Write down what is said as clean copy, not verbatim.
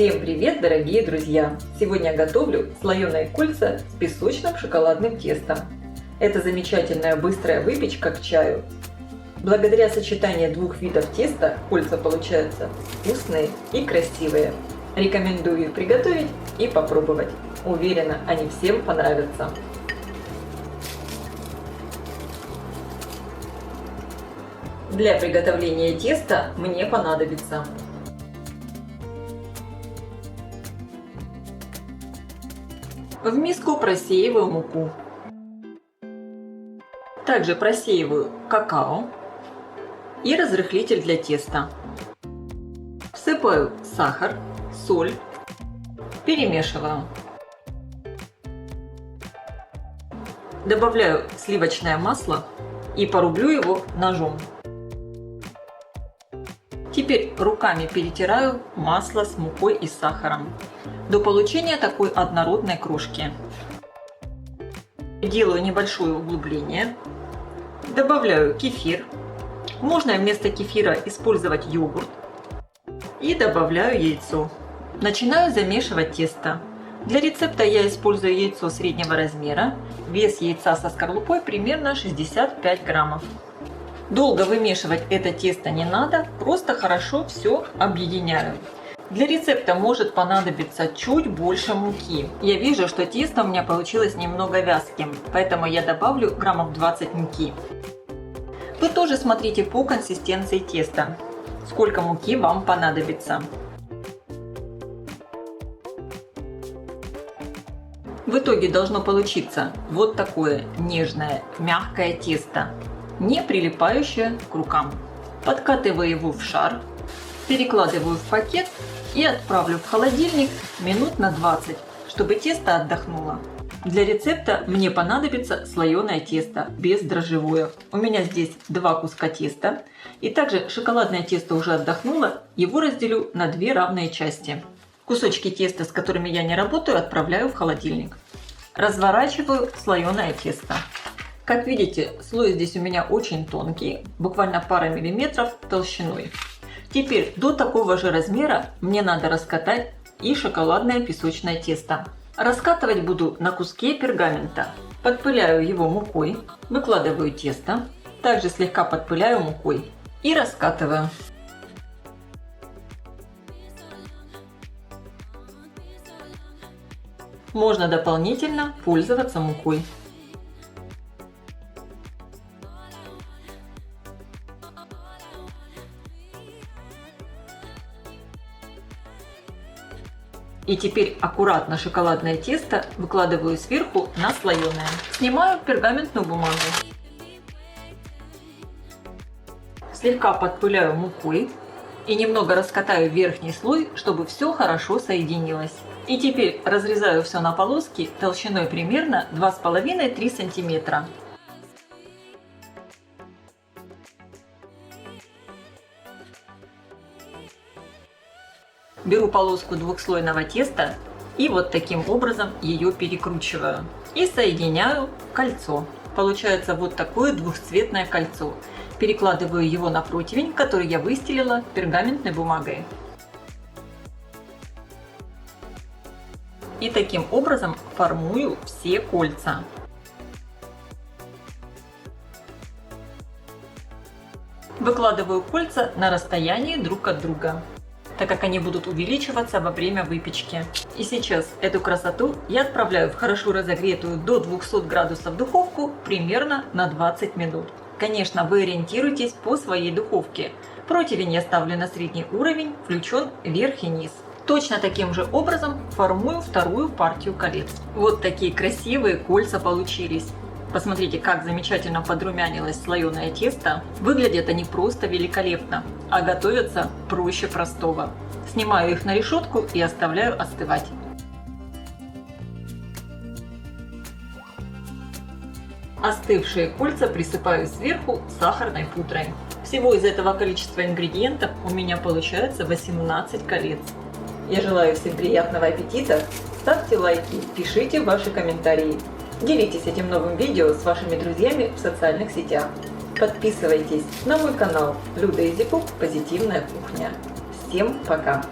Всем привет, дорогие друзья! Сегодня готовлю слоеные кольца с песочным шоколадным тестом. Это замечательная быстрая выпечка к чаю. Благодаря сочетанию двух видов теста кольца получаются вкусные и красивые. Рекомендую их приготовить и попробовать. Уверена, они всем понравятся. Для приготовления теста мне понадобится в миску просеиваю муку. Также просеиваю какао и разрыхлитель для теста. Всыпаю сахар, соль, перемешиваю. Добавляю сливочное масло и порублю его ножом. Теперь руками перетираю масло с мукой и сахаром до получения такой однородной крошки. Делаю небольшое углубление. Добавляю кефир. Можно вместо кефира использовать йогурт. И добавляю яйцо. Начинаю замешивать тесто. Для рецепта я использую яйцо среднего размера. Вес яйца со скорлупой примерно 65 граммов. Долго вымешивать это тесто не надо, просто хорошо все объединяю. Для рецепта может понадобиться чуть больше муки. Я вижу, что тесто у меня получилось немного вязким, поэтому я добавлю граммов 20 муки. Вы тоже смотрите по консистенции теста, сколько муки вам понадобится. В итоге должно получиться вот такое нежное, мягкое тесто, не прилипающее к рукам. Подкатываю его в шар, перекладываю в пакет и отправлю в холодильник минут на 20, чтобы тесто отдохнуло. Для рецепта мне понадобится слоеное тесто, бездрожжевое. У меня здесь 2 куска теста. И также шоколадное тесто уже отдохнуло, его разделю на 2 равные части. Кусочки теста, с которыми я не работаю, отправляю в холодильник. Разворачиваю слоеное тесто. Как видите, слой здесь у меня очень тонкий, буквально пара миллиметров толщиной. Теперь до такого же размера мне надо раскатать и шоколадное песочное тесто. Раскатывать буду на куске пергамента. Подпыляю его мукой, выкладываю тесто, также слегка подпыляю мукой и раскатываю. Можно дополнительно пользоваться мукой. И теперь аккуратно шоколадное тесто выкладываю сверху на слоеное. Снимаю пергаментную бумагу. Слегка подпыляю мукой и немного раскатаю верхний слой, чтобы все хорошо соединилось. И теперь разрезаю все на полоски толщиной примерно 2,5-3 см. Беру полоску двухслойного теста и вот таким образом ее перекручиваю. И соединяю в кольцо. Получается вот такое двухцветное кольцо. Перекладываю его на противень, который я выстелила пергаментной бумагой. И таким образом формую все кольца. Выкладываю кольца на расстоянии друг от друга, так как они будут увеличиваться во время выпечки. И сейчас эту красоту я отправляю в хорошо разогретую до 200 градусов духовку примерно на 20 минут. Конечно, вы ориентируйтесь по своей духовке. Противень я ставлю на средний уровень, включен вверх и низ. Точно таким же образом формую вторую партию колец. Вот такие красивые кольца получились. Посмотрите, как замечательно подрумянилось слоеное тесто. Выглядят они просто великолепно, а готовятся проще простого. Снимаю их на решетку и оставляю остывать. Остывшие кольца присыпаю сверху сахарной пудрой. Всего из этого количества ингредиентов у меня получается 18 колец. Я желаю всем приятного аппетита. Ставьте лайки, пишите ваши комментарии. Делитесь этим новым видео с вашими друзьями в социальных сетях. Подписывайтесь на мой канал Люда Изикук Позитивная кухня. Всем пока!